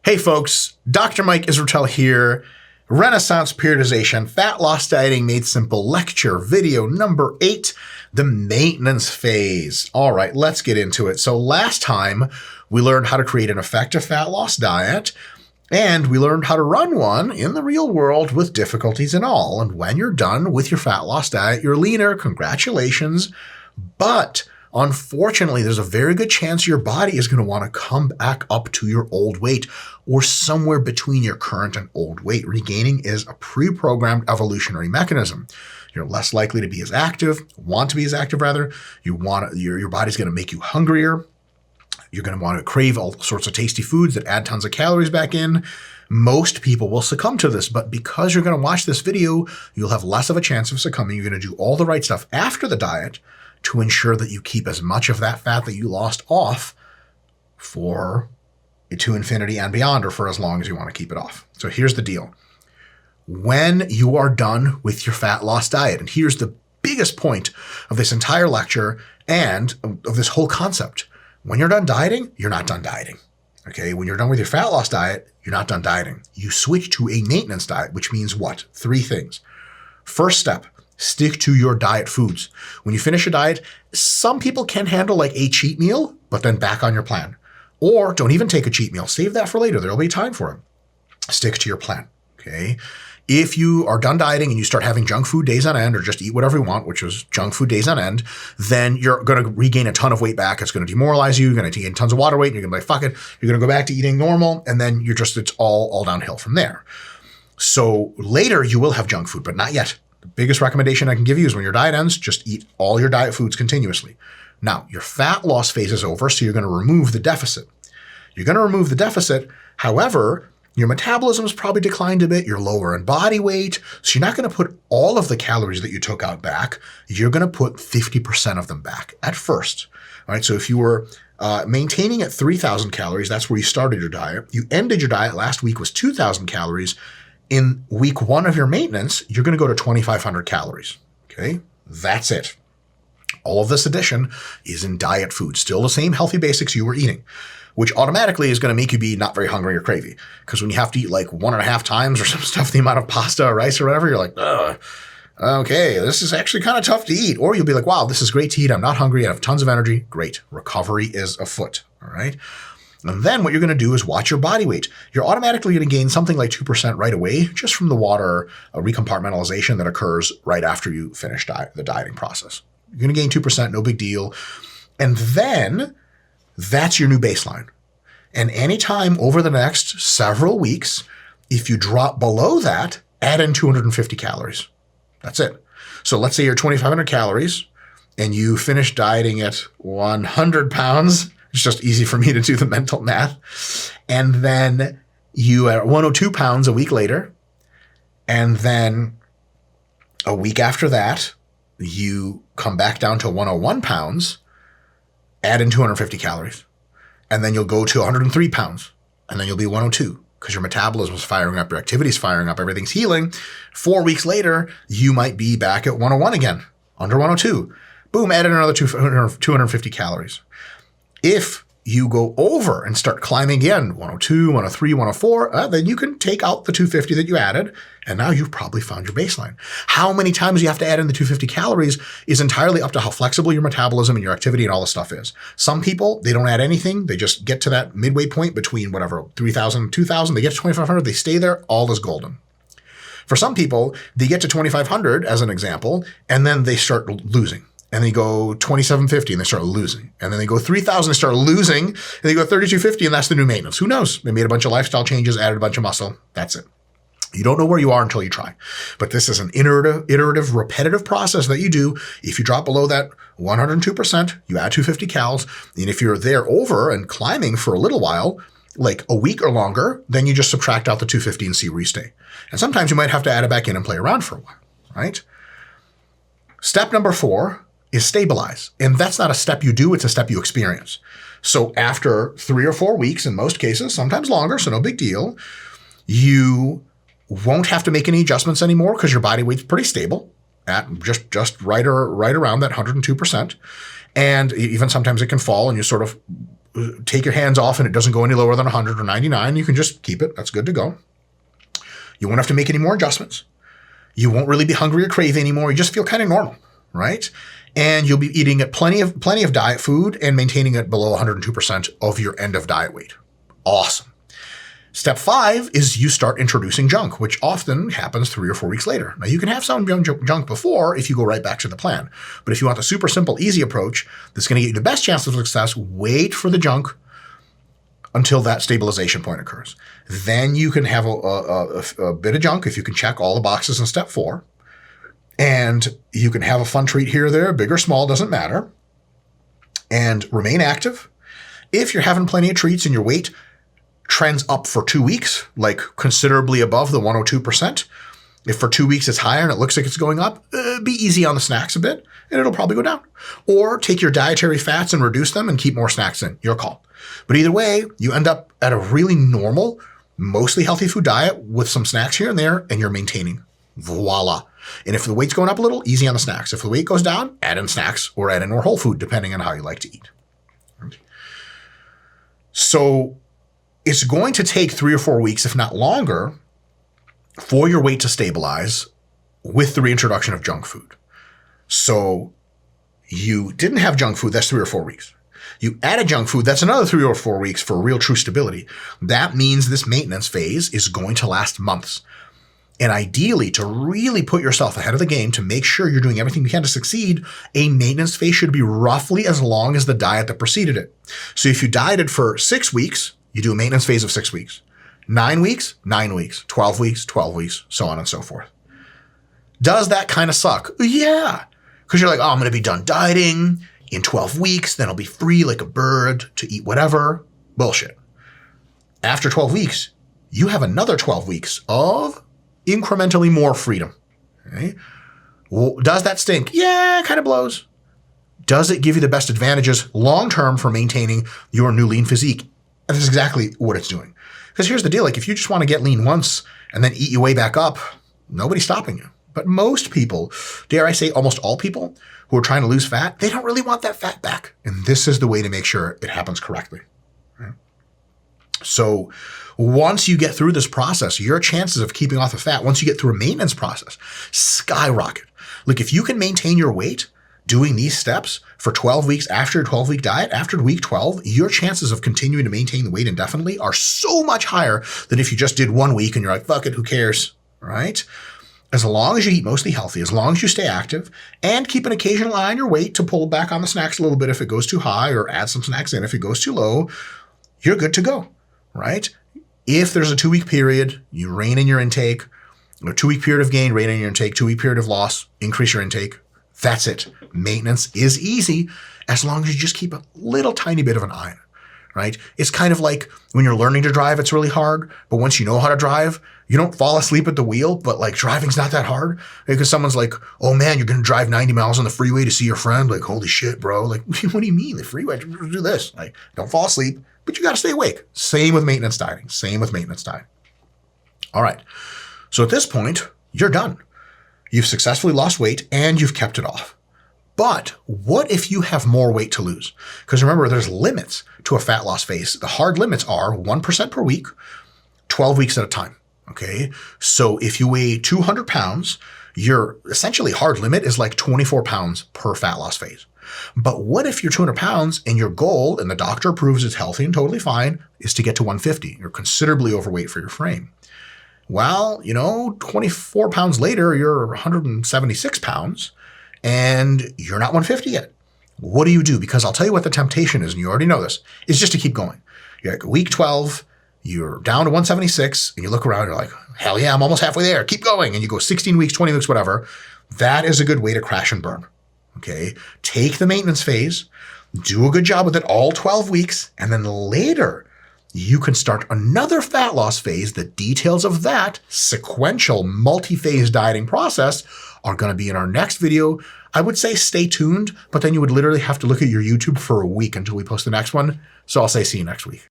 Hey folks, Dr. Mike Israetel here. Renaissance Periodization, Fat Loss Dieting Made Simple lecture video number 8, the maintenance phase. All right, let's get into it. So last time we learned how to create an effective fat loss diet, and we learned how to run one in the real world with difficulties and all. And when you're done with your fat loss diet, you're leaner. Congratulations. But unfortunately, there's a very good chance your body is going to want to come back up to your old weight or somewhere between your current and old weight. Regaining is a pre-programmed evolutionary mechanism. You're less likely to be as active, want to be as active rather. Your body's going to make you hungrier. You're going to want to crave all sorts of tasty foods that add tons of calories back in. Most people will succumb to this, but because you're going to watch this video, you'll have less of a chance of succumbing. You're going to do all the right stuff after the diet to ensure that you keep as much of that fat that you lost off to infinity and beyond, or for as long as you want to keep it off. So here's the deal. When you are done with your fat loss diet, and here's the biggest point of this entire lecture and of this whole concept. When you're done dieting, you're not done dieting. Okay, when you're done with your fat loss diet, you're not done dieting. You switch to a maintenance diet, which means what? 3 things. First step, stick to your diet foods. When you finish a diet, some people can handle like a cheat meal, but then back on your plan. Or don't even take a cheat meal. Save that for later. There'll be time for it. Stick to your plan, okay? If you are done dieting and you start having junk food days on end, or just eat whatever you want, which is junk food days on end, then you're going to regain a ton of weight back. It's going to demoralize you. You're going to gain tons of water weight. And you're going to be like, fuck it. You're going to go back to eating normal. And then it's all downhill from there. So later you will have junk food, but not yet. The biggest recommendation I can give you is when your diet ends, just eat all your diet foods continuously. Now, your fat loss phase is over, so you're going to remove the deficit. You're going to remove the deficit. However, your metabolism has probably declined a bit. You're lower in body weight, so you're not going to put all of the calories that you took out back. You're going to put 50% of them back at first. All right, so if you were maintaining at 3,000 calories, that's where you started your diet. You ended your diet last week was 2,000 calories. In week 1 of your maintenance, you're going to go to 2,500 calories. Okay, that's it. All of this addition is in diet food, still the same healthy basics you were eating, which automatically is going to make you be not very hungry or cravey. Because when you have to eat like 1.5 times or some stuff, the amount of pasta or rice or whatever, you're like, ugh, okay, this is actually kind of tough to eat. Or you'll be like, wow, this is great to eat. I'm not hungry. I have tons of energy. Great. Recovery is afoot. All right. And then what you're going to do is watch your body weight. You're automatically going to gain something like 2% right away, just from the water recompartmentalization that occurs right after you finish the dieting process. You're going to gain 2%, no big deal. And then that's your new baseline. And anytime over the next several weeks, if you drop below that, add in 250 calories. That's it. So let's say you're 2,500 calories and you finish dieting at 100 pounds. It's just easy for me to do the mental math. And then you are 102 pounds a week later. And then a week after that, you come back down to 101 pounds, add in 250 calories. And then you'll go to 103 pounds. And then you'll be 102 because your metabolism is firing up, your activity is firing up, everything's healing. 4 weeks later, you might be back at 101 again, under 102. Boom, add in another 250 calories. If you go over and start climbing again, 102, 103, 104, then you can take out the 250 that you added, and now you've probably found your baseline. How many times you have to add in the 250 calories is entirely up to how flexible your metabolism and your activity and all this stuff is. Some people, they don't add anything. They just get to that midway point between whatever, 3,000 and 2,000. They get to 2,500. They stay there. All is golden. For some people, they get to 2,500 as an example, and then they start losing. And they go 2,750 and they start losing. And then they go 3,000 and start losing. And they go 3,250 and that's the new maintenance. Who knows? They made a bunch of lifestyle changes, added a bunch of muscle. That's it. You don't know where you are until you try. But this is an iterative, repetitive process that you do. If you drop below that 102%, you add 250 calories. And if you're there over and climbing for a little while, like a week or longer, then you just subtract out the 250 and see where you stay. And sometimes you might have to add it back in and play around for a while, right? Step number 4 is stabilize. And that's not a step you do, it's a step you experience. So after 3 or 4 weeks, in most cases, sometimes longer, so no big deal, you won't have to make any adjustments anymore because your body weight's pretty stable at just right around that 102%. And even sometimes it can fall and you sort of take your hands off and it doesn't go any lower than 100 or 99, you can just keep it. That's good to go. You won't have to make any more adjustments. You won't really be hungry or crave anymore. You just feel kind of normal, right? And you'll be eating at plenty of diet food and maintaining it below 102% of your end of diet weight. Awesome. Step 5 is you start introducing junk, which often happens 3 or 4 weeks later. Now, you can have some junk before if you go right back to the plan. But if you want the super simple, easy approach that's going to get you the best chance of success, wait for the junk until that stabilization point occurs. Then you can have a bit of junk if you can check all the boxes in step 4. And you can have a fun treat here or there, big or small, doesn't matter. And remain active. If you're having plenty of treats and your weight trends up for 2 weeks, like considerably above the 102%. If for 2 weeks it's higher and it looks like it's going up, be easy on the snacks a bit and it'll probably go down. Or take your dietary fats and reduce them and keep more snacks in. Your call. But either way, you end up at a really normal, mostly healthy food diet with some snacks here and there, and you're maintaining. Voila. And if the weight's going up a little, easy on the snacks. If the weight goes down, add in snacks or add in more whole food, depending on how you like to eat. So it's going to take 3 or 4 weeks, if not longer, for your weight to stabilize with the reintroduction of junk food. So you didn't have junk food, that's 3 or 4 weeks. You added junk food, that's another 3 or 4 weeks for real true stability. That means this maintenance phase is going to last months. And ideally, to really put yourself ahead of the game, to make sure you're doing everything you can to succeed, a maintenance phase should be roughly as long as the diet that preceded it. So if you dieted for 6 weeks, you do a maintenance phase of 6 weeks. 9 weeks, 9 weeks, 12 weeks, 12 weeks, so on and so forth. Does that kind of suck? Yeah. Because you're like, oh, I'm going to be done dieting in 12 weeks, then I'll be free like a bird to eat whatever. Bullshit. After 12 weeks, you have another 12 weeks of incrementally more freedom. Okay? Well, does that stink? Yeah, it kind of blows. Does it give you the best advantages long-term for maintaining your new lean physique? That's exactly what it's doing. Because here's the deal. Like if you just want to get lean once and then eat your way back up, nobody's stopping you. But most people, dare I say almost all people who are trying to lose fat, they don't really want that fat back. And this is the way to make sure it happens correctly. Right? So once you get through this process, your chances of keeping off the fat, once you get through a maintenance process, skyrocket. Look, if you can maintain your weight doing these steps for 12 weeks after a 12-week diet, after week 12, your chances of continuing to maintain the weight indefinitely are so much higher than if you just did 1 week and you're like, fuck it, who cares, right? As long as you eat mostly healthy, as long as you stay active and keep an occasional eye on your weight to pull back on the snacks a little bit if it goes too high or add some snacks in if it goes too low, you're good to go, right? If there's a 2-week period, you rein in your intake, a 2-week period of gain, rein in your intake, 2-week period of loss, increase your intake. That's it. Maintenance is easy as long as you just keep a little tiny bit of an eye on it, right? It's kind of like when you're learning to drive, it's really hard. But once you know how to drive, you don't fall asleep at the wheel, but like driving's not that hard because someone's like, oh man, you're going to drive 90 miles on the freeway to see your friend. Like, holy shit, bro. Like, what do you mean the freeway? Do this. Like, don't fall asleep, but you got to stay awake. Same with maintenance dieting. All right. So at this point, you're done. You've successfully lost weight and you've kept it off. But what if you have more weight to lose? Because remember, there's limits to a fat loss phase. The hard limits are 1% per week, 12 weeks at a time. Okay. So if you weigh 200 pounds, your essentially hard limit is like 24 pounds per fat loss phase. But what if you're 200 pounds and your goal, and the doctor approves it's healthy and totally fine, is to get to 150? You're considerably overweight for your frame. Well, 24 pounds later, you're 176 pounds and you're not 150 yet. What do you do? Because I'll tell you what the temptation is, and you already know this, is just to keep going. You're like week 12, you're down to 176 and you look around, you're like, hell yeah, I'm almost halfway there. Keep going. And you go 16 weeks, 20 weeks, whatever. That is a good way to crash and burn. Okay. Take the maintenance phase, do a good job with it all 12 weeks. And then later, you can start another fat loss phase. The details of that sequential multi-phase dieting process are going to be in our next video. I would say stay tuned, but then you would literally have to look at your YouTube for a week until we post the next one. So I'll say see you next week.